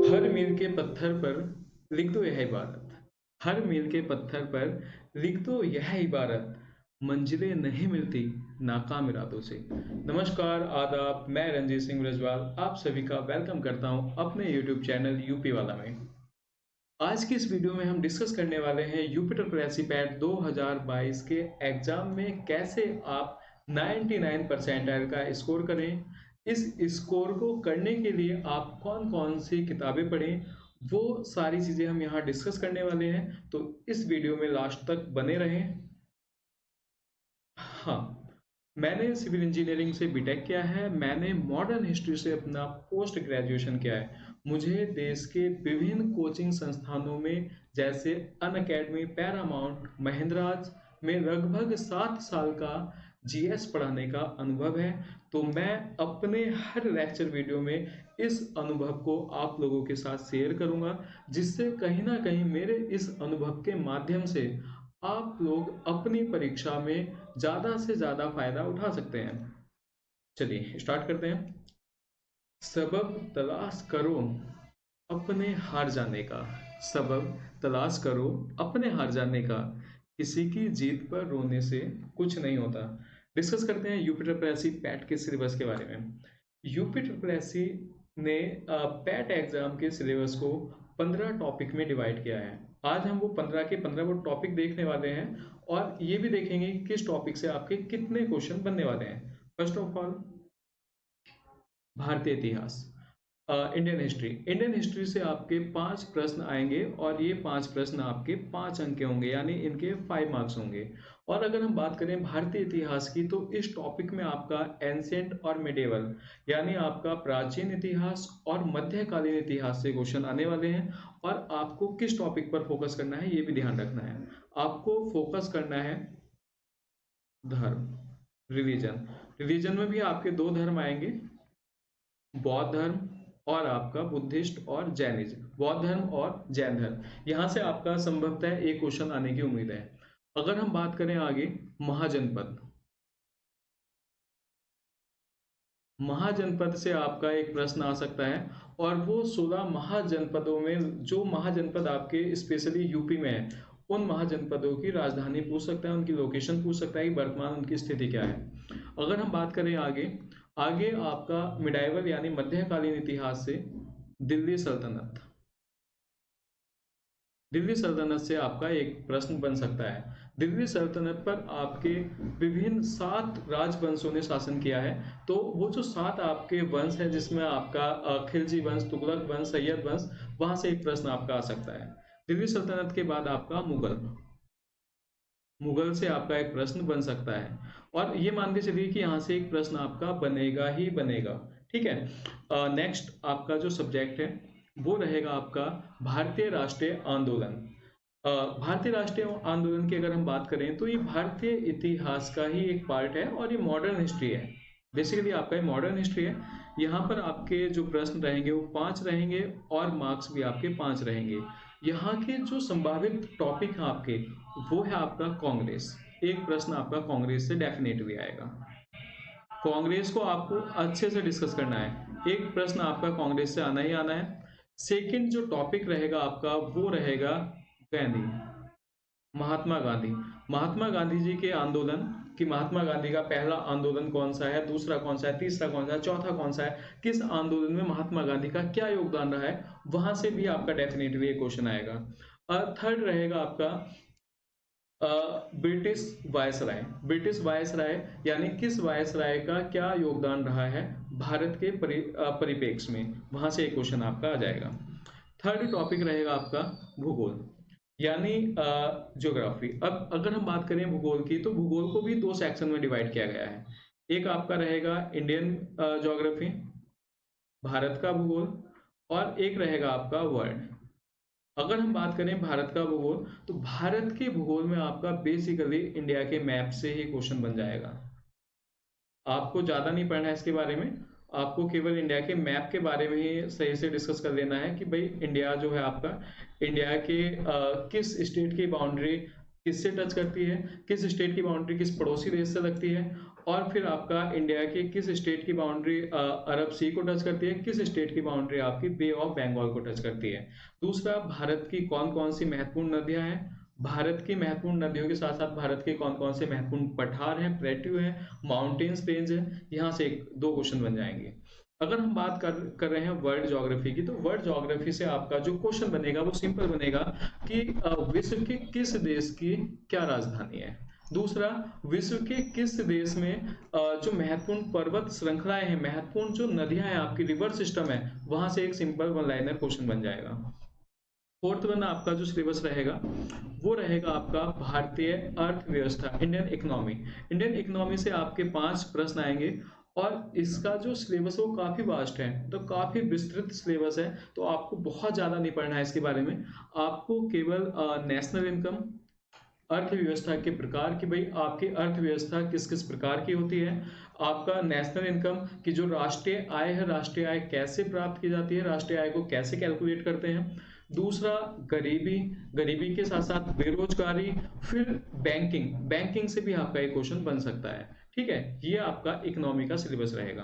हर मील के पत्थर पर लिख दो यह इबारत। हर मील के पत्थर पर लिख दो यह इबारत। मंजिलें नहीं मिलती नाकाम इरादों से। नमस्कार, आदाब। मैं रंजीत सिंह ब्रजवाल आप सभी का वेलकम करता हूं अपने यूट्यूब चैनल यूपी वाला में। आज की इस वीडियो में हम डिस्कस करने वाले हैं यूपी ट्रिपल पैट 2022 के एग्जाम में कैसे आप 99 परसेंटाइल का स्कोर करें। इस स्कोर को करने के लिए आप कौन कौन सी किताबें पढ़ें, वो सारी चीज़ें हम यहाँ डिस्कस करने वाले हैं। तो इस वीडियो में लास्ट तक बने रहें। हाँ, मैंने सिविल इंजीनियरिंग से बीटेक किया है। मैंने मॉडर्न हिस्ट्री से अपना पोस्ट ग्रेजुएशन किया है। मुझे देश के विभिन्न कोचिंग संस्थानों में जैसे अनअकैडमी, पैरामाउंट, महिंद्राज में लगभग 7 साल का जीएस पढ़ाने का अनुभव है। तो मैं अपने हर लेक्चर वीडियो में इस अनुभव को आप लोगों के साथ शेयर करूंगा, जिससे कहीं ना कहीं मेरे इस अनुभव के माध्यम से आप लोग अपनी परीक्षा में ज़्यादा से ज़्यादा फायदा उठा सकते हैं। चलिए स्टार्ट करते हैं। सबब तलाश करो अपने हार जाने का। सबब तलाश करो अपने हार जाने का। किसी की जीत पर रोने से कुछ नहीं होता। डिस्कस करते हैं यूपी ट्रिपल एससी पैट के सिलेबस के बारे में। यूपी ट्रिपल एससी ने पैट एग्जाम के सिलेबस को 15 टॉपिक में डिवाइड किया है। आज हम वो 15 के 15 वो टॉपिक देखने वाले हैं और ये भी देखेंगे कि किस टॉपिक से आपके कितने क्वेश्चन बनने वाले हैं। फर्स्ट ऑफ ऑल, भारतीय इतिहास, इंडियन हिस्ट्री से आपके 5 प्रश्न आएंगे और ये 5 प्रश्न आपके 5 अंक के होंगे, यानी इनके 5 मार्क्स होंगे। और अगर हम बात करें भारतीय इतिहास की, तो इस टॉपिक में आपका एंशिएंट और मिडेवल यानी आपका प्राचीन इतिहास और मध्यकालीन इतिहास से क्वेश्चन आने वाले हैं। और आपको किस टॉपिक पर फोकस करना है ये भी ध्यान रखना है। आपको फोकस करना है धर्म, रिलीजन। रिलीजन में भी आपके 2 धर्म आएंगे, बौद्ध धर्म और आपका बुद्धिस्ट और जैनिज्म। बौद्ध धर्म और जैन धर्म, यहाँ से आपका संभवतः एक क्वेश्चन आने की उम्मीद है। अगर हम बात करें आगे, महाजनपद। महाजनपद से आपका एक प्रश्न आ सकता है और वो 16 महाजनपदों में जो महाजनपद आपके स्पेशली यूपी में है, उन महाजनपदों की राजधानी पूछ सकता है, उनकी लोकेशन पूछ सकता है कि वर्तमान उनकी स्थिति क्या है। अगर हम बात करें आगे, आगे आपका मिडाइवल यानी मध्यकालीन इतिहास से दिल्ली सल्तनत। दिल्ली सल्तनत से आपका एक प्रश्न बन सकता है। दिल्ली सल्तनत पर आपके विभिन्न 7 राजवंशों ने शासन किया है। तो वो जो 7 आपके वंश है, जिसमें आपका खिलजी वंश, तुगलक वंश, सैयद वंश, वहां से एक प्रश्न आपका आ सकता है। दिल्ली सल्तनत के बाद आपका मुगल, मुगल से आपका एक प्रश्न बन सकता है। और ये मान के चलिए कि यहाँ से एक प्रश्न आपका बनेगा ही बनेगा। ठीक है। नेक्स्ट आपका जो सब्जेक्ट है वो रहेगा आपका भारतीय राष्ट्रीय आंदोलन। भारतीय राष्ट्रीय आंदोलन की अगर हम बात करें तो ये भारतीय इतिहास का ही एक पार्ट है और ये मॉडर्न हिस्ट्री है। बेसिकली आपका ये मॉडर्न हिस्ट्री है। यहाँ पर आपके जो प्रश्न रहेंगे वो 5 रहेंगे और मार्क्स भी आपके 5 रहेंगे। यहाँ के जो संभावित टॉपिक हैं आपके, वो है आपका कांग्रेस। एक प्रश्न आपका कांग्रेस से डेफिनेटली आएगा। कांग्रेस को आपको अच्छे से डिस्कस करना है। एक प्रश्न आपका कांग्रेस से आना ही आना है। सेकंड जो टॉपिक रहेगा आपका वो रहेगा गांधी, महात्मा गांधी। महात्मा गांधी जी के आंदोलन कि महात्मा गांधी का पहला आंदोलन कौन सा है, दूसरा कौन सा है, तीसरा कौन सा है, चौथा कौन सा है, किस आंदोलन में महात्मा गांधी का क्या योगदान रहा है, वहां से भी आपका डेफिनेटली एक क्वेश्चन आएगा। थर्ड रहेगा आपका ब्रिटिश वायसराय। ब्रिटिश वायसराय यानी किस वायसराय का क्या योगदान रहा है भारत के परिप्रेक्ष्य में, वहां से एक क्वेश्चन आपका आ जाएगा। थर्ड टॉपिक रहेगा आपका भूगोल यानी ज्योग्राफी। अब अगर हम बात करें भूगोल की, तो भूगोल को भी 2 सेक्शन में डिवाइड किया गया है। एक आपका रहेगा इंडियन ज्योग्राफी, भारत का भूगोल, और एक रहेगा आपका वर्ल्ड। अगर हम बात करें भारत का भूगोल, तो भारत के भूगोल में आपका बेसिकली इंडिया के मैप से ही क्वेश्चन बन जाएगा। आपको ज्यादा नहीं पढ़ना है इसके बारे में, आपको केवल इंडिया के मैप के बारे में ही सही से डिस्कस कर लेना है कि भाई इंडिया जो है आपका, इंडिया के किस स्टेट की बाउंड्री किससे टच करती है, किस स्टेट की बाउंड्री किस पड़ोसी देश से लगती है, और फिर आपका इंडिया के किस स्टेट की बाउंड्री अरब सी को टच करती है, किस स्टेट की बाउंड्री आपकी बे ऑफ बंगाल को टच करती है। दूसरा, भारत की कौन कौन सी महत्वपूर्ण नदियां हैं, भारत की महत्वपूर्ण नदियों के साथ साथ भारत के कौन कौन से महत्वपूर्ण पठार हैं, प्लेट्यू हैं, माउंटेन्स रेंज है। यहाँ से एक दो क्वेश्चन बन जाएंगे। अगर हम बात कर रहे हैं वर्ल्ड ज्योग्राफी की, तो वर्ल्ड ज्योग्राफी से आपका जो क्वेश्चन बनेगा वो सिंपल बनेगा कि विश्व के किस देश की क्या राजधानी है। दूसरा, विश्व के किस देश में जो महत्वपूर्ण पर्वत श्रृंखलाएं हैं, महत्वपूर्ण जो नदियां हैं, आपकी रिवर सिस्टम है, वहां से एक सिंपल वन लाइनर क्वेश्चन बन जाएगा। फोर्थ वन आपका जो सिलेबस रहेगा वो रहेगा आपका भारतीय अर्थव्यवस्था, इंडियन इकोनॉमी। इंडियन इकोनॉमी से आपके 5 प्रश्न आएंगे, और इसका जो सिलेबस है वो काफी वास्ट है, तो काफी विस्तृत सिलेबस है, तो आपको बहुत ज्यादा नहीं पढ़ना है इसके बारे में। आपको केवल नेशनल इनकम, अर्थव्यवस्था के प्रकार कि भाई आपकी अर्थव्यवस्था किस किस प्रकार की होती है, आपका नेशनल इनकम की जो राष्ट्रीय आय है, राष्ट्रीय आय कैसे प्राप्त की जाती है, राष्ट्रीय आय को कैसे कैलकुलेट करते हैं। दूसरा, गरीबी, गरीबी के साथ साथ बेरोजगारी, फिर बैंकिंग, बैंकिंग से भी आपका एक क्वेश्चन बन सकता है। ठीक है, ये आपका इकोनॉमी का सिलेबस रहेगा।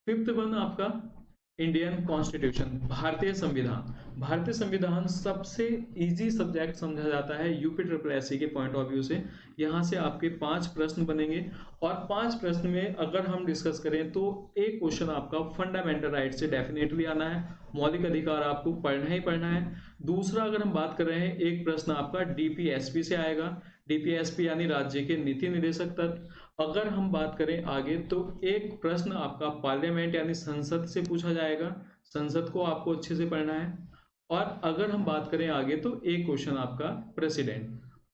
फिफ्थ वन आपका इंडियन कॉन्स्टिट्यूशन, भारतीय संविधान। भारतीय संविधान सबसे इजी सब्जेक्ट समझा जाता है यूपी ट्रिपल एससी के पॉइंट ऑफ व्यू से। यहाँ से आपके 5 प्रश्न बनेंगे, और 5 प्रश्न में अगर हम डिस्कस करें तो एक क्वेश्चन आपका फंडामेंटल राइट से डेफिनेटली आना है, मौलिक अधिकार आपको पढ़ना ही पढ़ना है। दूसरा, अगर हम बात कर रहे हैं, एक प्रश्न आपका डीपीएसपी से आएगा, डीपीएसपी यानी राज्य के नीति निर्देशक तत्व। अगर हम बात करें आगे, तो एक प्रश्न आपका पार्लियामेंट यानी संसद से पूछा जाएगा, संसद को आपको अच्छे से पढ़ना है। और अगर हम बात करें आगे, तो एक क्वेश्चन आपका प्रेसिडेंट,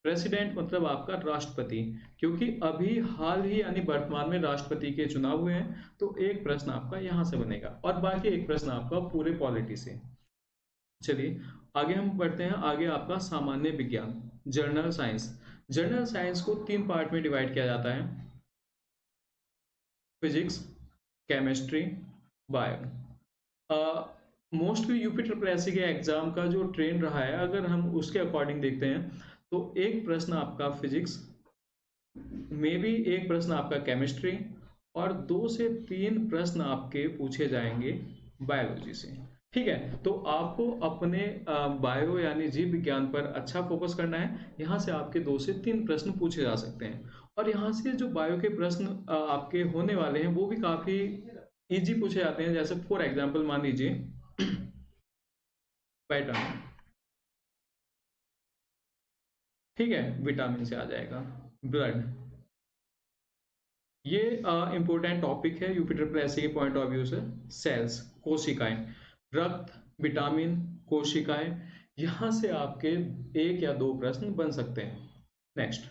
प्रेसिडेंट मतलब आपका राष्ट्रपति, क्योंकि अभी हाल ही यानी वर्तमान में राष्ट्रपति के चुनाव हुए हैं, तो एक प्रश्न आपका यहां से बनेगा, और बाकी एक प्रश्न आपका पूरे पॉलिटी से। चलिए आगे हम बढ़ते हैं। आगे आपका सामान्य विज्ञान, जनरल साइंस। जनरल साइंस को 3 पार्ट में डिवाइड किया जाता है, physics, chemistry, bio. Mostly UP triple SC के एग्जाम का जो ट्रेंड रहा है, अगर हम उसके अकॉर्डिंग देखते हैं, तो एक प्रश्न आपका फिजिक्स में भी, एक प्रश्न आपका केमिस्ट्री, और 2 से 3 प्रश्न आपके पूछे जाएंगे बायोलॉजी से। ठीक है, तो आपको अपने बायो यानी जीव विज्ञान पर अच्छा फोकस करना है। यहाँ से आपके 2 से 3 प्रश्न पूछे जा सकते हैं, और यहाँ से जो बायो के प्रश्न आपके होने वाले हैं वो भी काफी इजी पूछे जाते हैं। जैसे फॉर एग्जांपल मान लीजिए पैटर्न, ठीक है, विटामिन से आ जाएगा, ब्लड, ये इंपॉर्टेंट टॉपिक है यूपी ट्रिपल एससी के पॉइंट ऑफ व्यू से। सेल्स, कोशिकाएं, रक्त, विटामिन, कोशिकाएं, यहां से आपके 1 या 2 प्रश्न बन सकते हैं। नेक्स्ट,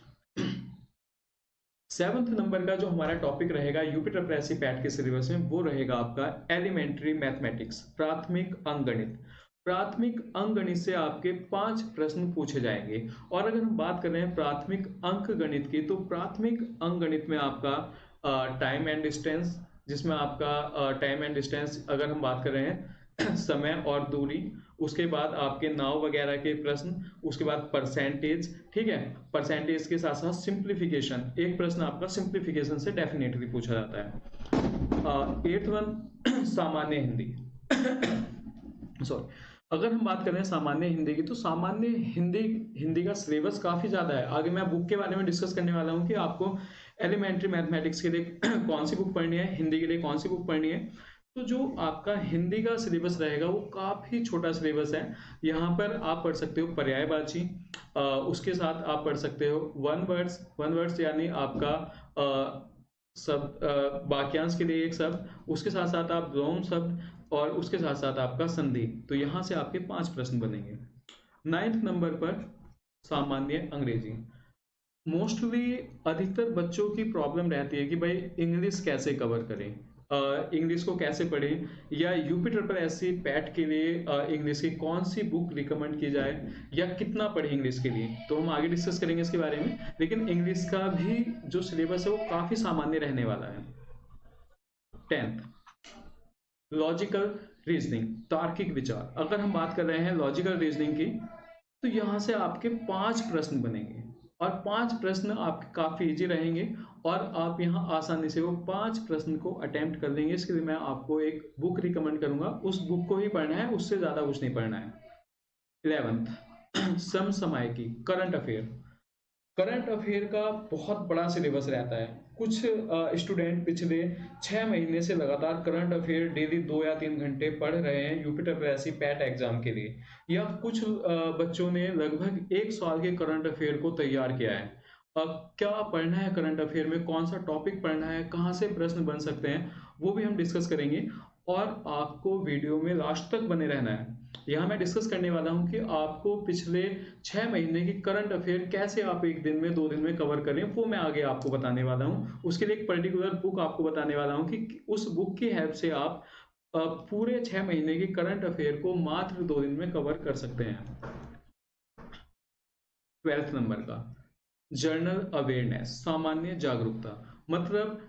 7th नंबर का जो हमारा टॉपिक रहेगा यूपी ट्रिपल एससी पैट के सिलेबस में, वो रहेगा आपका एलिमेंट्री मैथमेटिक्स, प्राथमिक अंकगणित। प्राथमिक अंकगणित से आपके 5 प्रश्न पूछे जाएंगे। और अगर हम बात कर रहे हैं प्राथमिक अंकगणित की, तो प्राथमिक अंकगणित में आपका टाइम एंड डिस्टेंस, जिसमें आपका टाइम एंड डिस्टेंस अगर हम बात कर रहे हैं समय और दूरी, उसके बाद आपके नाव वगैरह के प्रश्न, उसके बाद परसेंटेज, ठीक है, परसेंटेज के साथ साथ सिंप्लीफिकेशन, एक प्रश्न आपका सिंप्लीफिकेशन से डेफिनेटली पूछा जाता है। 8th वन सामान्य हिंदी सॉरी, अगर हम बात करें सामान्य हिंदी की, तो सामान्य हिंदी, हिंदी का सिलेबस काफी ज्यादा है। आगे मैं बुक के बारे में डिस्कस करने वाला हूँ कि आपको एलिमेंट्री मैथमेटिक्स के लिए कौन सी बुक पढ़नी है, हिंदी के लिए कौन सी बुक पढ़नी है। तो जो आपका हिंदी का सिलेबस रहेगा वो काफी छोटा सिलेबस है। यहाँ पर आप पढ़ सकते हो पर्यायवाची, उसके साथ आप पढ़ सकते हो वन वर्ड्स, वन वर्ड्स यानी आपका शब्द, वाक्यांश के लिए एक शब्द, उसके साथ साथ आप द्वंद्व शब्द, और उसके साथ साथ आपका संधि। तो यहाँ से आपके 5 प्रश्न बनेंगे। 9th नंबर पर सामान्य अंग्रेजी। मोस्टली अधिकतर बच्चों की प्रॉब्लम रहती है कि भाई इंग्लिश कैसे कवर करें, इंग्लिश को कैसे पढ़ें, या यूपी ट्रिपल एससी पैट के लिए इंग्लिश की कौन सी बुक रिकमेंड की जाए, या कितना पढ़े इंग्लिश के लिए। तो हम आगे डिस्कस करेंगे इसके बारे में, लेकिन इंग्लिश का भी जो सिलेबस है वो काफी सामान्य रहने वाला है। 10th लॉजिकल रीजनिंग, तार्किक विचार। अगर हम बात कर रहे हैं लॉजिकल रीजनिंग की, तो यहाँ से आपके 5 प्रश्न बनेंगे और 5 प्रश्न आपके काफ़ी ईज़ी रहेंगे और आप यहाँ आसानी से वो 5 प्रश्न को अटेम्प्ट कर लेंगे। इसके लिए मैं आपको एक बुक रिकमेंड करूँगा, उस बुक को ही पढ़ना है, उससे ज़्यादा कुछ नहीं पढ़ना है। 11th समसामयिकी करंट अफेयर। करंट अफेयर का बहुत बड़ा सिलेबस रहता है। कुछ स्टूडेंट पिछले 6 महीने से लगातार करंट अफेयर डेली 2 या 3 घंटे पढ़ रहे हैं यूपीट्रिपल पैट एग्जाम के लिए, या कुछ बच्चों ने लगभग 1 साल के करंट अफेयर को तैयार किया है। अ, क्या पढ़ना है करंट अफेयर में, कौन सा टॉपिक पढ़ना है, कहाँ से प्रश्न बन सकते हैं, वो भी हम डिस्कस करेंगे और आपको वीडियो में लास्ट तक बने रहना है। यहाँ मैं डिस्कस करने वाला हूँ कि आपको पिछले 6 महीने की करंट अफेयर कैसे आप 1 दिन में 2 दिन में कवर करें, वो मैं आगे आपको बताने वाला हूँ। उसके लिए एक पर्टिकुलर बुक आपको बताने वाला हूँ कि उस बुक की हेल्प से आप पूरे 6 महीने की करंट अफेयर को मात्र 2 दिन में कवर कर सकते हैं। 12th नंबर का जर्नल अवेयरनेस, सामान्य जागरूकता, मतलब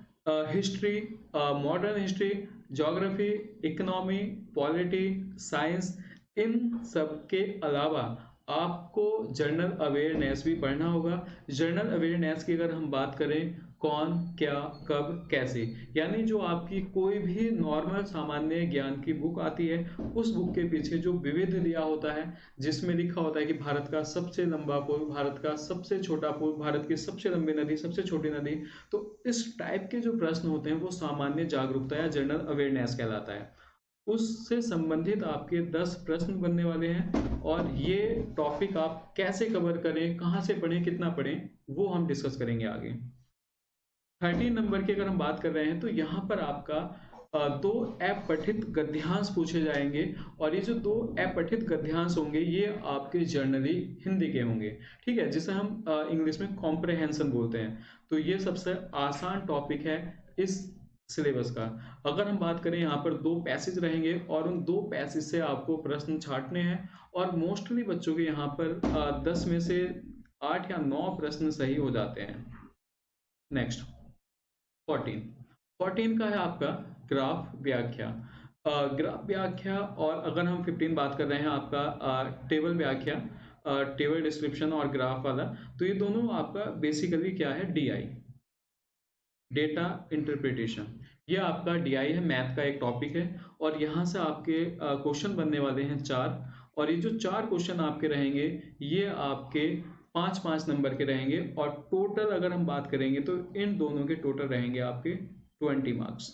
history, modern history, geography, economy, polity, science, इन सब के अलावा आपको जनरल अवेयरनेस भी पढ़ना होगा। जनरल अवेयरनेस की अगर हम बात करें, कौन, क्या, कब, कैसे, यानी जो आपकी कोई भी नॉर्मल सामान्य ज्ञान की बुक आती है, उस बुक के पीछे जो विविध दिया होता है, जिसमें लिखा होता है कि भारत का सबसे लंबा पुल, भारत का सबसे छोटा पुल, भारत की सबसे लंबी नदी, सबसे छोटी नदी, तो इस टाइप के जो प्रश्न होते हैं वो सामान्य जागरूकता या जनरल अवेयरनेस कहलाता है। उससे संबंधित आपके 10 प्रश्न बनने वाले हैं और ये टॉपिक आप कैसे कवर करें, कहाँ से पढ़ें, कितना पढ़ें, वो हम डिस्कस करेंगे आगे। 13 नंबर की अगर हम बात कर रहे हैं तो यहाँ पर आपका 2 अपठित गद्यांश पूछे जाएंगे और ये जो 2 अपठित गद्यांश होंगे ये आपके जर्नली हिंदी के होंगे, ठीक है, जिसे हम इंग्लिश में कॉम्प्रहेंशन बोलते हैं। तो ये सबसे आसान टॉपिक है इस सिलेबस का। अगर हम बात करें, यहाँ पर 2 पैसेज रहेंगे और उन 2 पैसेज से आपको प्रश्न छांटने हैं और मोस्टली बच्चों के यहाँ पर 10 में से 8 या 9 प्रश्न सही हो जाते हैं। नेक्स्ट 14 का है आपका ग्राफ व्याख्या। ग्राफ व्याख्या, और अगर हम 15 बात कर रहे हैं आपका टेबल व्याख्या, टेबल डिस्क्रिप्शन और ग्राफ वाला, तो ये दोनों आपका बेसिकली क्या है, डीआई, डेटा इंटरप्रिटेशन। ये आपका डीआई है, मैथ का एक टॉपिक है और यहाँ से आपके क्वेश्चन बनने वाले हैं 4, और ये जो 4 क्वेश्चन आपके रहेंगे ये आपके 5-5 नंबर के रहेंगे और टोटल अगर हम बात करेंगे तो इन दोनों के टोटल रहेंगे आपके 20 मार्क्स।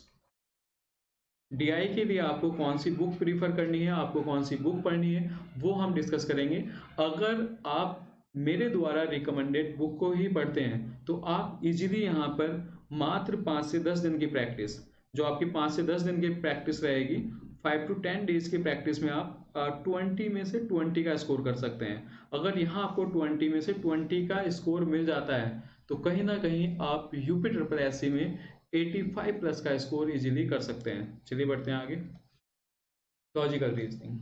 डीआई के लिए आपको कौन सी बुक प्रीफर करनी है, आपको कौन सी बुक पढ़नी है, वो हम डिस्कस करेंगे। अगर आप मेरे द्वारा रिकमेंडेड बुक को ही पढ़ते हैं तो आप इजीली यहाँ पर मात्र 5 से 10 दिन की प्रैक्टिस, जो आपकी 5 से 10 दिन की प्रैक्टिस रहेगी, 5 to 10 डेज की प्रैक्टिस में आप 20 में से 20 का स्कोर कर सकते हैं। अगर यहाँ आपको 20 में से 20 का स्कोर मिल जाता है तो कहीं ना कहीं आप यूपीट्रिपल में 85 प्लस का स्कोर इजीली कर सकते हैं। चलिए बढ़ते हैं आगे। लॉजिकल रीजनिंग,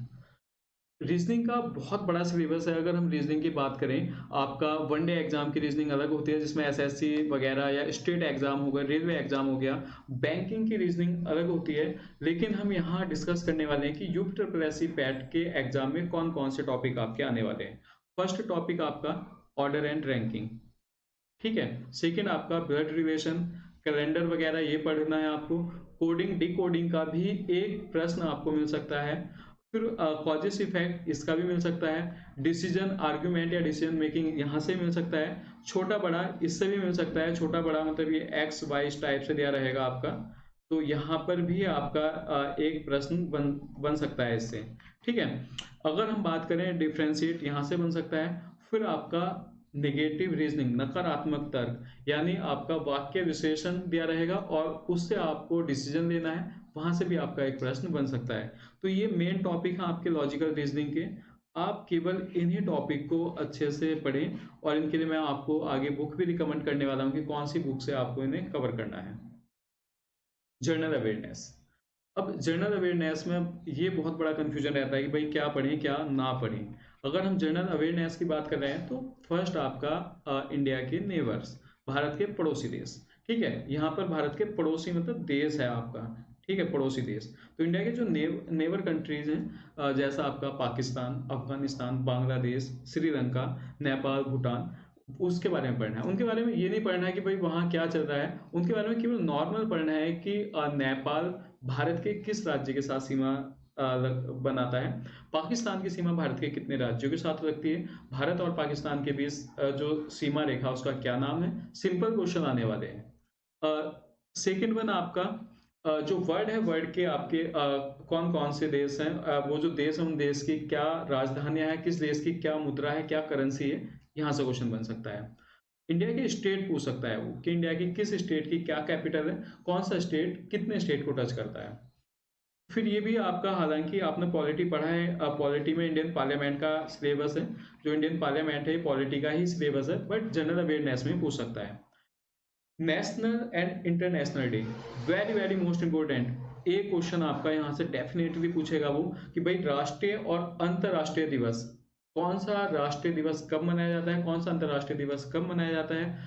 रीजनिंग का बहुत बड़ा सिलेबस है। अगर हम रीजनिंग की बात करें, आपका वनडे एग्जाम की रीजनिंग अलग होती है जिसमें एसएससी वगैरह या स्टेट एग्जाम हो गया, रेलवे एग्जाम हो गया, बैंकिंग की रीजनिंग अलग होती है। लेकिन हम यहाँ डिस्कस करने वाले हैं कि यूपीट्रिपल पैट के एग्जाम में कौन कौन से टॉपिक आपके आने वाले हैं। फर्स्ट टॉपिक आपका ऑर्डर एंड रैंकिंग, ठीक है। सेकेंड आपका ब्लड रिलेशन, कैलेंडर वगैरह ये पढ़ना है आपको। कोडिंग डिकोडिंग का भी एक प्रश्न आपको मिल सकता है। फिर कॉजेस इफेक्ट, इसका भी मिल सकता है। डिसीजन आर्ग्यूमेंट या डिसीजन मेकिंग यहाँ से मिल सकता है। छोटा बड़ा, इससे भी मिल सकता है। छोटा बड़ा मतलब ये एक्स वाई टाइप से दिया रहेगा आपका, तो यहाँ पर भी आपका एक प्रश्न बन सकता है इससे, ठीक है। अगर हम बात करें डिफ्रेंशिएट, यहाँ से बन सकता है। फिर आपका नेगेटिव रीजनिंग, नकारात्मक तर्क, यानी आपका वाक्य विश्लेषण दिया रहेगा और उससे आपको डिसीजन लेना है, वहां से भी आपका एक प्रश्न बन सकता है। तो ये मेन टॉपिक है आपके लॉजिकल रीजनिंग के। आप केवल इन्हीं टॉपिक को अच्छे से पढ़ें और इनके लिए मैं आपको आगे बुक भी रिकमेंड करने वाला हूँ कि कौन सी बुक से आपको इन्हें कवर करना है। जर्नल अवेयरनेस, अब जनरल अवेयरनेस में ये बहुत बड़ा कंफ्यूजन रहता है कि भाई क्या पढ़ें क्या ना पढ़ें। अगर हम जनरल अवेयरनेस की बात कर रहे हैं तो फर्स्ट आपका इंडिया के नेबर्स, भारत के पड़ोसी देश, ठीक है। यहाँ पर भारत के पड़ोसी मतलब देश है आपका, ठीक है, पड़ोसी देश। तो इंडिया के जो नेबर कंट्रीज हैं, जैसा आपका पाकिस्तान, अफगानिस्तान, बांग्लादेश, श्रीलंका, नेपाल, भूटान, उसके बारे में पढ़ना है। उनके बारे में ये नहीं पढ़ना है कि भाई वहाँ क्या चल रहा है, उनके बारे में केवल नॉर्मल पढ़ना है कि नेपाल भारत के किस राज्य के साथ सीमा बनाता है, पाकिस्तान की सीमा भारत के कितने राज्यों के साथ लगती है, भारत और पाकिस्तान के बीच जो सीमा रेखा उसका क्या नाम है। सिंपल क्वेश्चन आने वाले हैं। सेकंड वन आपका जो वर्ड है, वर्ड के आपके कौन कौन से देश हैं, वो जो देश है उन देश की क्या राजधानियां हैं, किस देश की क्या मुद्रा है, क्या करेंसी है, यहाँ से क्वेश्चन बन सकता है। इंडिया के स्टेट पूछ सकता है वो कि इंडिया की किस स्टेट की क्या कैपिटल है, कौन सा स्टेट कितने स्टेट को टच करता है। फिर ये भी आपका, हालांकि आपने पॉलिटी पढ़ा है, पॉलिटी में इंडियन पार्लियामेंट का सिलेबस है, जो इंडियन पार्लियामेंट है पॉलिटी का ही सिलेबस है, बट जनरल अवेयरनेस में पूछ सकता है। National and international day, very very most important. एक क्वेश्चन आपका यहाँ से डेफिनेटली पूछेगा वो कि भाई राष्ट्रीय और अंतरराष्ट्रीय दिवस, कौन सा राष्ट्रीय दिवस कब मनाया जाता है, कौन सा अंतरराष्ट्रीय दिवस कब मनाया जाता है,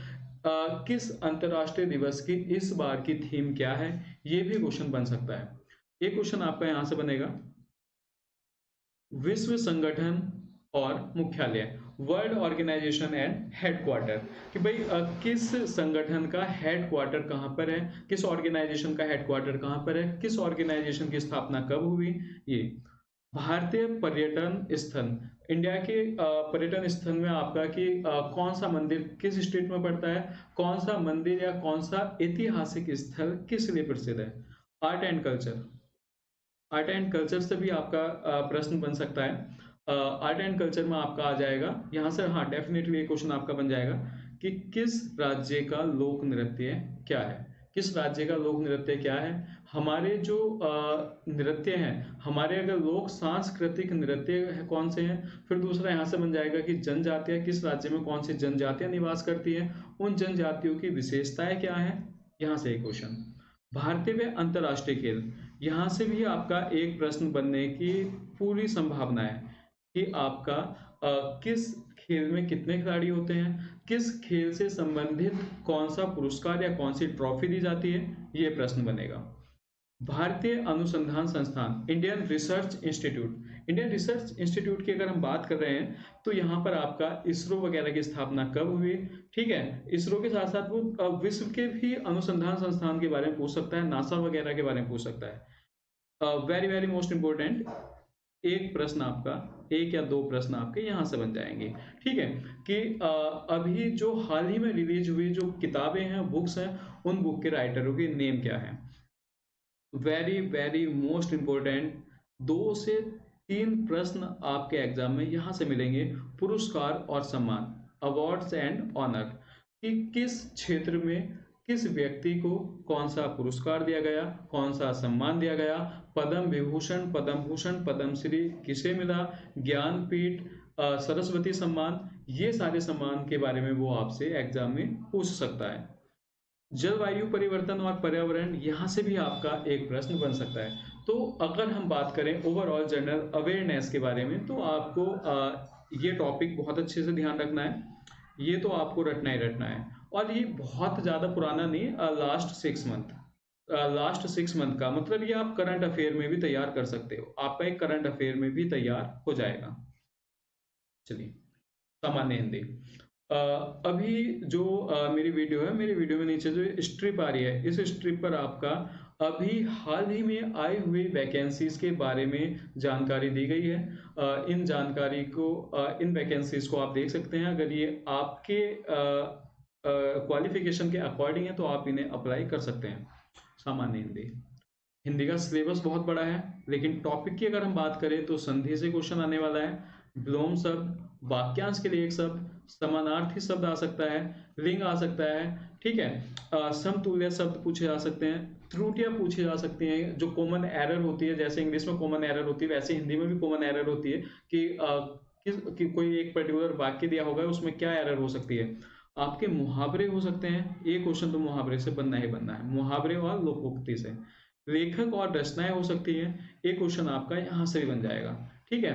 किस अंतरराष्ट्रीय दिवस की इस बार की थीम क्या है, ये भी क्वेश्चन बन सकता है। एक क्वेश्चन आपका यहां से बनेगा, विश्व संगठन और मुख्यालय, वर्ल्ड ऑर्गेनाइजेशन एंड हेडक्वार्टर, कि भाई किस संगठन का हेडक्वार्टर कहां पर है, किस ऑर्गेनाइजेशन का हेडक्वार्टर कहां पर है, किस ऑर्गेनाइजेशन की स्थापना कब हुई। ये भारतीय पर्यटन स्थल, इंडिया के पर्यटन स्थल में आपका कि कौन सा मंदिर किस स्टेट में पड़ता है, कौन सा मंदिर या कौन सा ऐतिहासिक स्थल किस लिए प्रसिद्ध है। Art and culture, art and culture से भी आपका प्रश्न बन सकता है। आर्ट एंड कल्चर में आपका आ जाएगा यहाँ से, हाँ डेफिनेटली ये क्वेश्चन आपका बन जाएगा कि किस राज्य का लोक नृत्य क्या है, किस राज्य का लोक नृत्य क्या है। हमारे जो नृत्य हैं, हमारे अगर लोक सांस्कृतिक नृत्य कौन से हैं। फिर दूसरा यहाँ से बन जाएगा कि जनजातियां, किस राज्य में कौन सी जनजातियां निवास करती हैं, उन जनजातियों की विशेषताएं क्या है। यहाँ से एक क्वेश्चन। भारतीय व अंतर्राष्ट्रीय खेल, यहाँ से भी आपका एक प्रश्न बनने की पूरी संभावना है कि आपका किस खेल में कितने खिलाड़ी होते हैं, किस खेल से संबंधित कौन सा पुरस्कार या कौन सी ट्रॉफी दी जाती है, ये प्रश्न बनेगा। भारतीय अनुसंधान संस्थान, Indian research institute, Indian research institute की अगर हम बात कर रहे हैं तो यहाँ पर आपका इसरो वगैरह की स्थापना कब हुई। ठीक है, इसरो के साथ साथ वो विश्व के भी अनुसंधान संस्थान के बारे में पूछ सकता है, नासा वगैरह के बारे में पूछ सकता है। वेरी वेरी मोस्ट इंपोर्टेंट, एक प्रश्न आपका, एक या दो प्रश्न आपके यहाँ से बन जाएंगे। ठीक है, कि अभी जो हाल ही में रिलीज हुई जो किताबें हैं, बुक्स हैं, उन बुक के राइटरों के नेम क्या है। वेरी वेरी मोस्ट इंपोर्टेंट, 2 से 3 प्रश्न आपके एग्जाम में यहां से मिलेंगे। पुरस्कार और सम्मान, अवार्ड्स एंड ऑनर, कि किस क्षेत्र में किस व्यक्ति को कौन सा पुरस्कार दिया गया, कौन सा सम्मान दिया गया, पद्म विभूषण, पद्म भूषण, पद्मश्री किसे मिला, ज्ञानपीठ, सरस्वती सम्मान, ये सारे सम्मान के बारे में वो आपसे एग्जाम में पूछ सकता है। जलवायु परिवर्तन और पर्यावरण, यहाँ से भी आपका एक प्रश्न बन सकता है। तो अगर हम बात करें ओवरऑल जनरल अवेयरनेस के बारे में, तो आपको ये टॉपिक बहुत अच्छे से ध्यान रखना है, ये तो आपको रटना ही रटना है। और ये बहुत ज़्यादा पुराना नहीं, लास्ट 6 मंथ का, मतलब ये आप करंट अफेयर में भी तैयार कर सकते हो, आपका एक करंट अफेयर में भी तैयार हो जाएगा। चलिए, सामान्य हिंदी। अभी जो मेरी वीडियो है, मेरी वीडियो में नीचे जो स्ट्रिप आ रही है, इस स्ट्रिप पर आपका अभी हाल ही में आई हुई वैकेंसीज के बारे में जानकारी दी गई है। इन जानकारी को, इन वैकेंसीज को आप देख सकते हैं। अगर ये आपके क्वालिफिकेशन के अकॉर्डिंग है तो आप इन्हें अप्लाई कर सकते हैं। सामान्य हिंदी, हिंदी का सिलेबस बहुत बड़ा है, लेकिन टॉपिक की अगर हम बात करें तो संधि से क्वेश्चन आने वाला है, विलोम शब्द, वाक्यांश के लिए एक शब्द, समानार्थी शब्द आ सकता है, लिंग आ सकता है। ठीक है, समतुल्य शब्द पूछे जा सकते हैं, त्रुटियां पूछी जा सकती हैं, जो कॉमन एरर होती है, जैसे इंग्लिश में कॉमन एरर होती है वैसे हिंदी में भी कॉमन एरर होती है कि कोई एक पर्टिकुलर वाक्य दिया होगा उसमें क्या एरर हो सकती है। आपके मुहावरे हो सकते हैं, एक क्वेश्चन तो मुहावरे से बनना ही बनना है, मुहावरे और लोकोक्ति से। लेखक और रचनाएं हो सकती है, एक क्वेश्चन आपका यहाँ से भी बन जाएगा। ठीक है,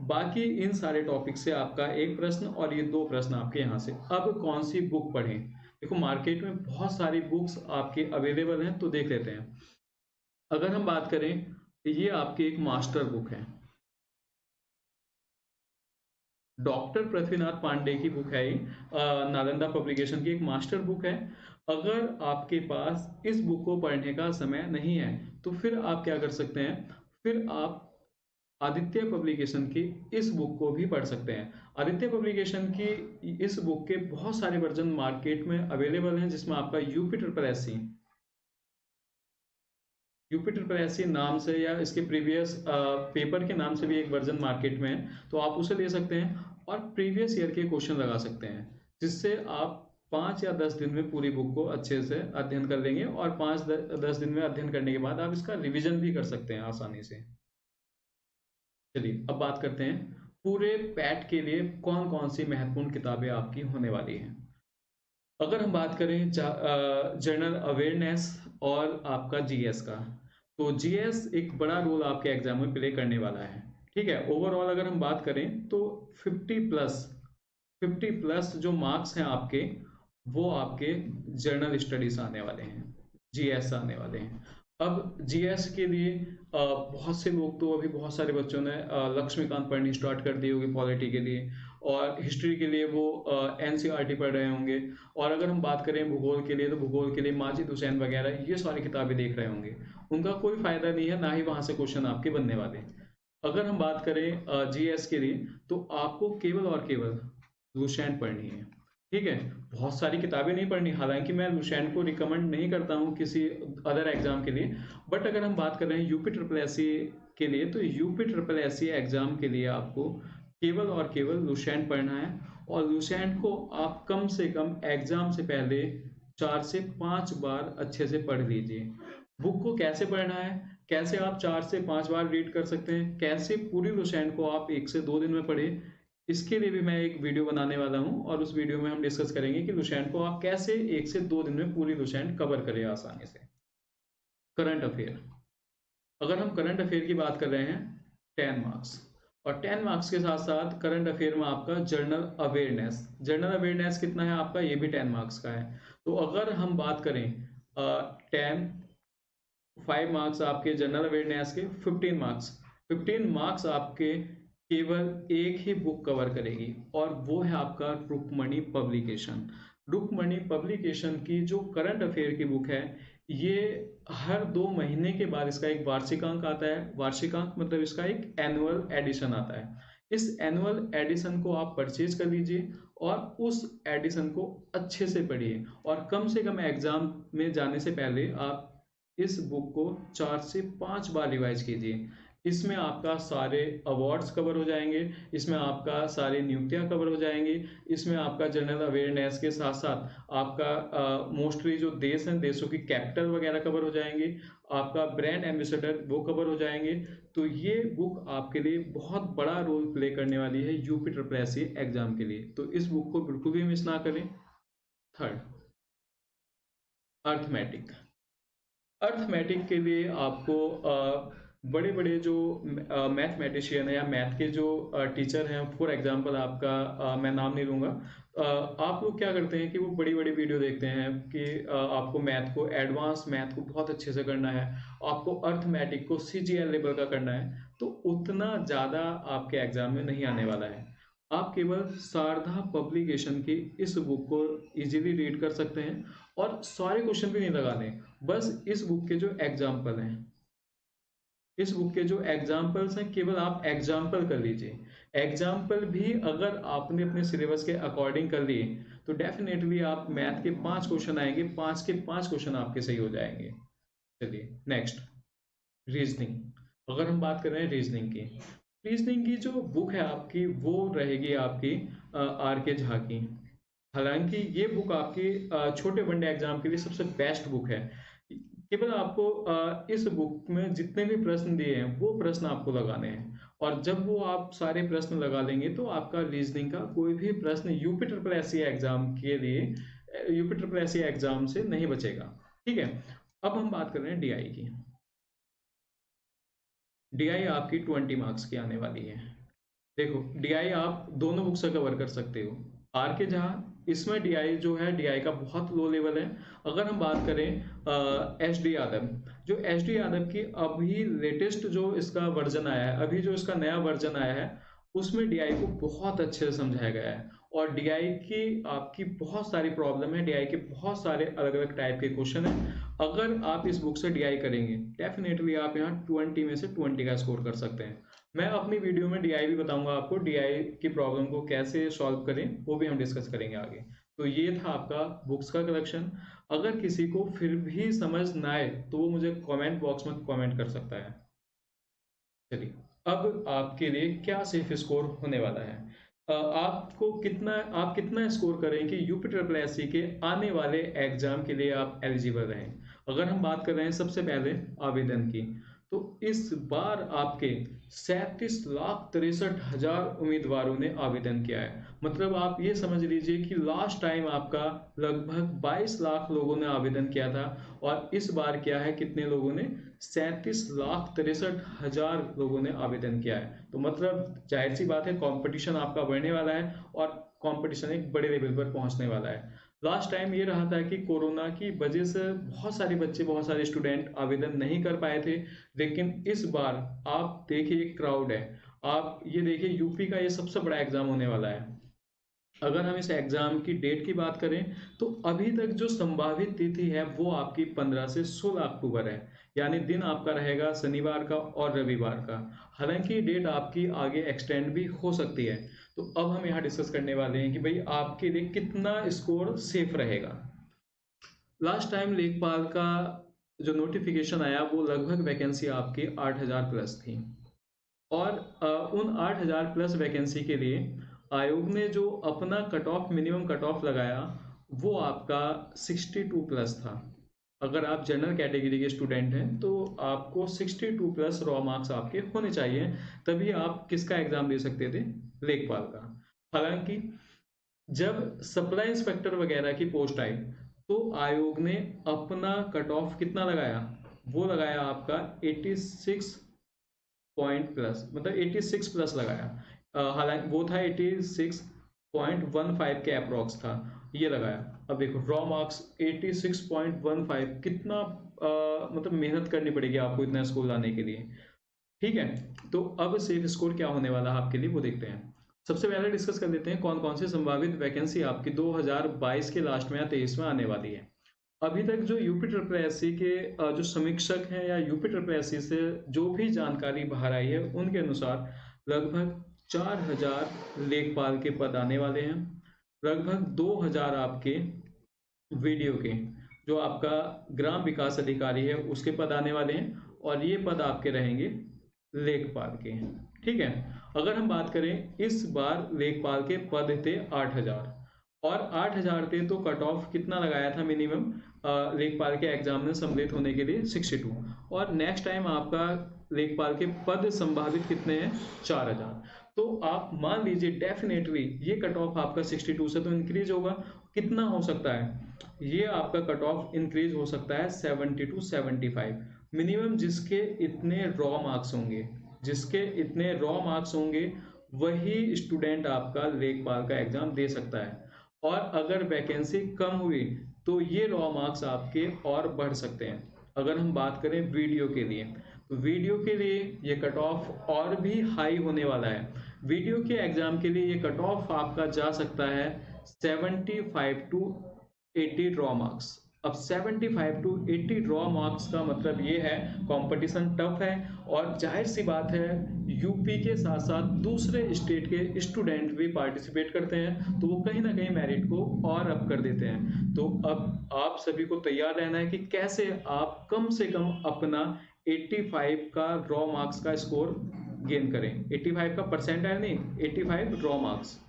बाकी इन सारे टॉपिक से आपका एक प्रश्न और ये 2 प्रश्न आपके यहाँ से। अब कौन सी बुक पढ़ें, देखो मार्केट में बहुत सारी बुक्स आपके अवेलेबल हैं, तो देख लेते हैं। अगर हम बात करें, ये आपकी एक मास्टर बुक है। डॉक्टर पृथ्वीनाथ पांडे की बुक है ये, नालंदा पब्लिकेशन की एक मास्टर बुक है। अगर आपके पास इस बुक को पढ़ने का समय नहीं है, तो फिर आप क्या कर सकते हैं, फिर आप आदित्य पब्लिकेशन की इस बुक को भी पढ़ सकते हैं। आदित्य पब्लिकेशन की इस बुक के बहुत सारे वर्जन मार्केट में अवेलेबल हैं, जिसमें आपका UP triple SC, UP triple SC नाम से या इसके प्रीवियस पेपर के नाम से भी एक वर्जन मार्केट में है, तो आप उसे ले सकते हैं और प्रीवियस ईयर के क्वेश्चन लगा सकते हैं, जिससे आप 5 या 10 दिन में पूरी बुक को अच्छे से अध्ययन कर लेंगे और 5-10 दिन में अध्ययन करने के बाद आप इसका रिवीजन भी कर सकते हैं आसानी से। चलिए अब बात करते हैं पूरे पैट के लिए कौन कौन सी महत्वपूर्ण किताबें आपकी होने वाली हैं। अगर हम बात करें जनरल अवेयरनेस और आपका जीएस का, तो जीएस एक बड़ा रोल आपके एग्जाम में प्ले करने वाला है। ठीक है, ओवरऑल अगर हम बात करें तो 50 प्लस जो मार्क्स हैं आपके, वो आपके जर्नल स्टडीज आने वाले हैं, जीएस आने वाले हैं। अब जीएस के लिए बहुत से लोग, तो अभी बहुत सारे बच्चों ने लक्ष्मीकांत पढ़नी स्टार्ट कर दी होगी पॉलिटी के लिए, और हिस्ट्री के लिए वो एनसीईआरटी पढ़ रहे होंगे। और अगर हम बात करें भूगोल के लिए, तो भूगोल के लिए माजिद हुसैन वगैरह ये सारी किताबें देख रहे होंगे। उनका कोई फायदा नहीं है, ना ही वहां से क्वेश्चन आपके बनने वाले। अगर हम बात करें जीएस के लिए, तो आपको केवल और केवल लुसेंट पढ़नी है। ठीक है, बहुत सारी किताबें नहीं पढ़नी, हालांकि मैं लुसेंट को रिकमेंड नहीं करता हूँ किसी अदर एग्जाम के लिए। बट अगर हम बात कर रहे हैं यूपी ट्रिपल एससी के लिए, तो यूपी ट्रिपल एससी एग्जाम के लिए आपको केवल और केवल लुसेंट पढ़ना है। और लुसेंट को आप कम से कम एग्जाम से पहले 4 से 5 बार अच्छे से पढ़ लीजिए। बुक को कैसे पढ़ना है, कैसे आप 4 से 5 बार रीड कर सकते हैं, कैसे पूरी लुसेंट को आप 1 से 2 दिन में पढ़े, इसके लिए भी मैं एक वीडियो बनाने वाला हूं, और उस वीडियो में हम डिस्कस करेंगे कि लुसेंट को आप कैसे 1 से 2 दिन में पूरी लुसेंट कवर करें आसानी से। करंट अफेयर, अगर हम करंट अफेयर की बात कर रहे हैं, 10 मार्क्स, और 10 मार्क्स के साथ साथ करंट अफेयर में आपका जर्नल अवेयरनेस, जर्नल अवेयरनेस कितना है आपका, ये भी 10 मार्क्स का है। तो अगर हम बात करें 5 मार्क्स आपके जनरल अवेयरनेस के, 15 मार्क्स, 15 मार्क्स आपके केवल एक ही बुक कवर करेगी, और वो है आपका रुक्मणी पब्लिकेशन। रुक्मणी पब्लिकेशन की जो करंट अफेयर की बुक है, ये हर 2 महीने के बाद इसका एक वार्षिकांक आता है। वार्षिकांक मतलब इसका एक एनुअल एडिशन आता है। इस एनुअल एडिशन को आप परचेज कर लीजिए और उस एडिशन को अच्छे से पढ़िए, और कम से कम एग्जाम में जाने से पहले आप इस बुक को 4 से 5 बार रिवाइज कीजिए। इसमें आपका सारे अवार्ड्स कवर हो जाएंगे, इसमें आपका सारी नियुक्तियां कवर हो जाएंगी, इसमें आपका जनरल अवेयरनेस के साथ साथ आपका मोस्टली जो देश हैं, देशों की कैपिटल वगैरह कवर हो जाएंगी, आपका ब्रांड एम्बेसडर वो कवर हो जाएंगे। तो ये बुक आपके लिए बहुत बड़ा रोल प्ले करने वाली है यूपी ट्रिपल एससी एग्जाम के लिए, तो इस बुक को बिल्कुल भी मिस ना करें। Third, arithmetic. अर्थमेटिक के लिए आपको बड़े बड़े जो मैथमेटिशियन है या मैथ के जो टीचर हैं, फॉर एग्जांपल आपका मैं नाम नहीं लूंगा, आप लोग क्या करते हैं कि वो बड़ी बड़ी वीडियो देखते हैं कि आपको मैथ को, एडवांस मैथ को बहुत अच्छे से करना है, आपको अर्थमेटिक को सीजीएल लेवल का करना है, तो उतना ज़्यादा आपके एग्जाम में नहीं आने वाला है। आप केवल शारदा पब्लिकेशन की इस बुक को इजीली रीड कर सकते हैं, और सारे क्वेश्चन भी नहीं लगाने, बस इस बुक के जो एग्जाम्पल हैं, इस बुक के जो एग्जाम्पल्स हैं, केवल आप एग्जाम्पल कर लीजिए। एग्जाम्पल भी अगर आपने अपने सिलेबस के अकॉर्डिंग कर लिए, तो डेफिनेटली आप मैथ के 5 क्वेश्चन आएंगे, 5 के 5 क्वेश्चन आपके सही हो जाएंगे। चलिए नेक्स्ट, रीजनिंग। अगर हम बात कर रहे हैं रीजनिंग की, रीजनिंग की जो बुक है आपकी, वो रहेगी आपकी आर के झा की। हालांकि ये बुक आपकी छोटे वनडे एग्जाम के लिए सबसे बेस्ट बुक है। केवल आपको इस बुक में जितने भी प्रश्न दिए हैं, वो प्रश्न आपको लगाने हैं, और जब वो आप सारे प्रश्न लगा लेंगे, तो आपका रीजनिंग का कोई भी प्रश्न यूपी ट्रिपल एससी एग्जाम के लिए, यूपी ट्रिपल एससी एग्जाम से नहीं बचेगा। ठीक है, अब हम बात कर रहे हैं डीआई की। डीआई आपकी 20 मार्क्स की आने वाली है। देखो, डीआई आप दोनों बुक से कवर कर सकते हो, आर के झा इसमें डीआई जो है डीआई का बहुत लो लेवल है। अगर हम बात करें एच डी यादव, जो एच डी यादव की अभी लेटेस्ट जो इसका वर्जन आया है, अभी जो इसका नया वर्जन आया है, उसमें डीआई को बहुत अच्छे से समझाया गया है। और डीआई की आपकी बहुत सारी प्रॉब्लम है, डीआई के बहुत सारे अलग अलग टाइप के क्वेश्चन है। अगर आप इस बुक से डीआई करेंगे, डेफिनेटली आप यहाँ 20 में से 20 का स्कोर कर सकते हैं। मैं अपनी वीडियो में डीआई भी बताऊंगा आपको, डीआई की प्रॉब्लम को कैसे सॉल्व करें वो भी हम डिस्कस करेंगे आगे। तो ये था आपका बुक्स का कलेक्शन। अगर किसी को फिर भी समझ ना आए तो वो मुझे कमेंट बॉक्स में कमेंट कर सकता है। चलिए, अब आपके लिए क्या सेफ स्कोर होने वाला है। आप कितना स्कोर करें कि यूपी ट्रिपल एस सी के आने वाले एग्जाम के लिए आप एलिजिबल रहें। अगर हम बात कर रहे हैं सबसे पहले आवेदन की, तो इस बार आपके 37,63,000 उम्मीदवारों ने आवेदन किया है। मतलब आप ये समझ लीजिए कि लास्ट टाइम आपका लगभग 22 लाख लोगों ने आवेदन किया था, और इस बार क्या है, कितने लोगों ने, 37,63,000 लोगों ने आवेदन किया है। तो मतलब जाहिर सी बात है, कंपटीशन आपका बढ़ने वाला है और कंपटीशन एक बड़े लेवल पर पहुंचने वाला है। लास्ट टाइम ये रहा था कि कोरोना की वजह से बहुत सारे बच्चे, बहुत सारे स्टूडेंट आवेदन नहीं कर पाए थे, लेकिन इस बार आप देखिए क्राउड है। आप ये देखिए, यूपी का ये सबसे बड़ा एग्जाम होने वाला है। अगर हम इस एग्जाम की डेट की बात करें, तो अभी तक जो संभावित तिथि है वो आपकी 15 से 16 अक्टूबर है, यानी दिन आपका रहेगा शनिवार का और रविवार का। हालांकि डेट आपकी आगे एक्सटेंड भी हो सकती है। तो अब हम यहाँ डिस्कस करने वाले हैं कि भाई आपके लिए कितना स्कोर सेफ रहेगा। लास्ट टाइम लेखपाल का जो नोटिफिकेशन आया, वो लगभग वैकेंसी आपकी 8,000 प्लस थी। और उन 8,000 प्लस वैकेंसी के लिए आयोग ने जो अपना cut off, minimum cut off लगाया, वो आपका 62 प्लस था। अगर आप जनरल कैटेगरी के स्टूडेंट हैं तो आपको 62 प्लस रॉ मार्क्स आपके होने चाहिए, तभी आप किसका एग्जाम दे सकते थे, लेखपाल का। हालांकि जब सप्लाई इंस्पेक्टर वगैरह की पोस्ट आई, तो आयोग ने अपना कट ऑफ कितना लगाया, वो लगाया आपका 86 पॉइंट प्लस, मतलब 86 प्लस लगाया। हालांकि वो था 86.15 के अप्रोक्स था, ये लगाया। अब देखो रॉ मार्क्स 86.15, कितना मतलब मेहनत करनी पड़ेगी आपको इतना स्कोर लाने के लिए। ठीक है, तो अब सेफ स्कोर क्या होने वाला है आपके लिए वो देखते हैं। सबसे पहले डिस्कस कर लेते हैं कौन कौन सी संभावित वैकेंसी आपकी 2022 के लास्ट में या 23 में आने वाली है। अभी तक जो यूपी ट्रिपल एससी के जो समीक्षक हैं, या यूपी ट्रिपल एससी से जो भी जानकारी बाहर आई है, उनके अनुसार लगभग 4,000 लेखपाल के पद आने वाले हैं। लगभग 2,000 आपके वीडियो के, जो आपका ग्राम विकास अधिकारी है, उसके पद आने वाले हैं, और ये पद आपके रहेंगे लेखपाल के। ठीक है, अगर हम बात करें, इस बार लेखपाल के पद थे 8,000, और 8,000 थे तो कट ऑफ कितना लगाया था मिनिमम लेखपाल के एग्जाम में सम्मिलित होने के लिए, 62। और नेक्स्ट टाइम आपका लेखपाल के पद संभावित कितने हैं, 4,000। तो आप मान लीजिए डेफिनेटली ये कट ऑफ आपका 62 से तो इंक्रीज होगा। कितना हो सकता है, ये आपका कट ऑफ इंक्रीज हो सकता है 70 to 75 मिनिमम। जिसके इतने रॉ मार्क्स होंगे, जिसके इतने रॉ मार्क्स होंगे, वही स्टूडेंट आपका लेखपाल का एग्जाम दे सकता है। और अगर वैकेंसी कम हुई तो ये रॉ मार्क्स आपके और बढ़ सकते हैं। अगर हम बात करें वीडियो के लिए, तो वीडियो के लिए ये कट ऑफ और भी हाई होने वाला है। वीडियो के एग्जाम के लिए ये कट ऑफ आपका जा सकता है 75 to 80 ड्रॉ मार्क्स। अब 75 to 80 ड्रॉ मार्क्स का मतलब ये है कंपटीशन टफ है, और जाहिर सी बात है यूपी के साथ साथ दूसरे स्टेट के स्टूडेंट भी पार्टिसिपेट करते हैं, तो वो कहीं ना कहीं मेरिट को और अप कर देते हैं। तो अब आप सभी को तैयार रहना है कि कैसे आप कम से कम अपना 85 का ड्रॉ मार्क्स का स्कोर गेन करें। 85 का परसेंटाइल नहीं, 85 ड्रॉ मार्क्स।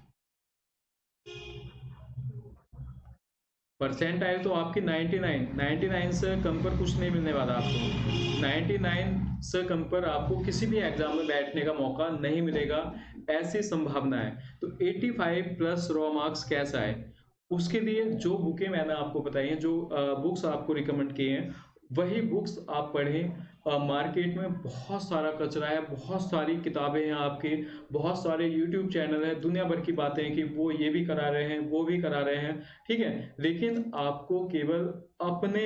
परसेंटाइल तो आपकी 99 से कम पर कुछ नहीं मिलने वाला आपको। 99 से कम पर आपको किसी भी एग्जाम में बैठने का मौका नहीं मिलेगा, ऐसी संभावना है। तो 85 प्लस रॉ मार्क्स कैसा है, उसके लिए जो बुकें मैंने आपको बताई हैं, जो बुक्स आपको रिकमेंड किए हैं, वही बुक्स आप पढ़ें। मार्केट में बहुत सारा कचरा है, बहुत सारी किताबें हैं आपकी, बहुत सारे यूट्यूब चैनल हैं, दुनिया भर की बातें हैं कि वो ये भी करा रहे हैं, वो भी करा रहे हैं, ठीक है? लेकिन आपको केवल अपने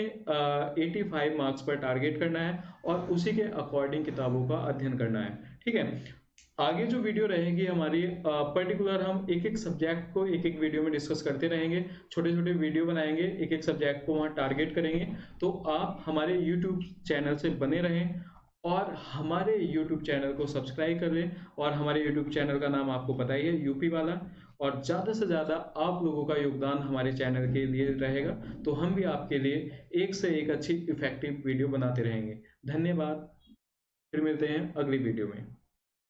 85 मार्क्स पर टारगेट करना है और उसी के अकॉर्डिंग किताबों का अध्ययन करना है, ठीक है? आगे जो वीडियो रहेगी हमारी पर्टिकुलर हम एक-एक सब्जेक्ट को एक-एक वीडियो में डिस्कस करते रहेंगे, छोटे-छोटे वीडियो बनाएँगे, एक-एक सब्जेक्ट को वहाँ टारगेट करेंगे, तो आप हमारे यूट्यूब चैनल से बने रहें और हमारे यूट्यूब चैनल को सब्सक्राइब कर लें और हमारे यूट्यूब चैनल का नाम आपको पता ही है यूपी वाला और ज़्यादा से ज़्यादा आप लोगों का योगदान हमारे चैनल के लिए रहेगा, तो हम भी आपके लिए एक से एक अच्छी इफ़ेक्टिव वीडियो बनाते रहेंगे। धन्यवाद, फिर मिलते हैं अगली वीडियो में।